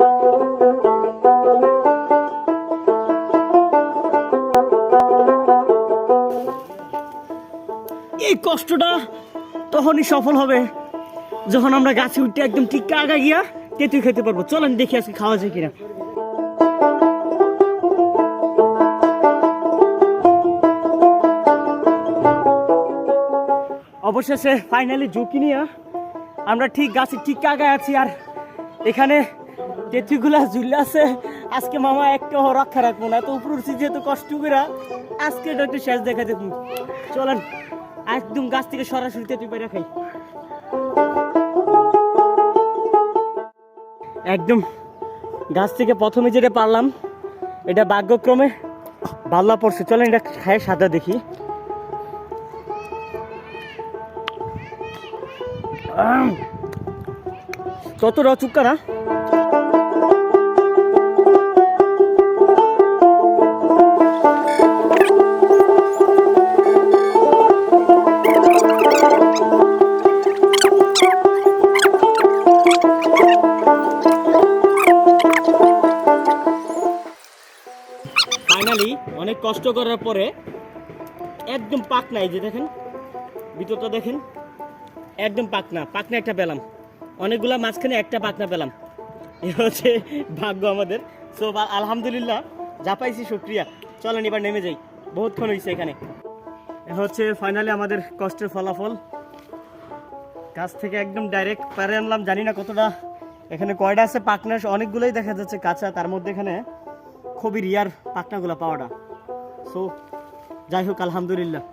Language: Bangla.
এই কষ্টটা তখনই সফল হবে যখন আমরা গাছে উঠতে একদম ঠিক আগা গিয়া তেঁতুল খেতে পারবো। চলেন দেখি আজকে খাওয়া যায় কিনা। অবশেষে ফাইনালি ঝুঁকি নিয়ে আমরা ঠিক গাছের ঠিক আগায় আছি, আর এখানে তেঁতুলগুলা ঝুলে আছে। আজকে মামা একটা রক্ষা রাখবো না, এত উপর উঠছি যেহেতু কষ্ট করে, আজকে এটা একটু শেষ দেখা দেবো। চলেন একদম গাছ থেকে সরাসরি তেঁতুল পেড়ে খাই। একদম গাছ থেকে প্রথমে যেটা পারলাম এটা ভাগ্যক্রমে ভাল্লা পড়ছে। চলেন এটা খায় সাদা দেখি। কত রচুক্কা না। ফাইনালি অনেক কষ্ট করার পরে একদম পাকনা, এই যে দেখেন ভিতরটা দেখেন, একদম পাকনা একটা পেলাম। অনেকগুলা মাঝখানে একটা পাকনা পেলাম। এ হচ্ছে ভাগ্য আমাদের। সো আলহামদুলিল্লাহ, যা পাইছি শুকরিয়া। চলেন এবার নেমে যাই, বহুতক্ষণ হয়েছে এখানে। এ হচ্ছে ফাইনালি আমাদের কষ্টের ফলাফল। গাছ থেকে একদম ডাইরেক্ট পারে আনলাম। জানি না কতটা এখানে কয়টা আছে পাকনা, অনেকগুলোই দেখা যাচ্ছে কাঁচা, তার মধ্যে এখানে খুবই রিয়ার পাকনাগুলো পাওয়াটা। সো যাই হোক আলহামদুলিল্লাহ।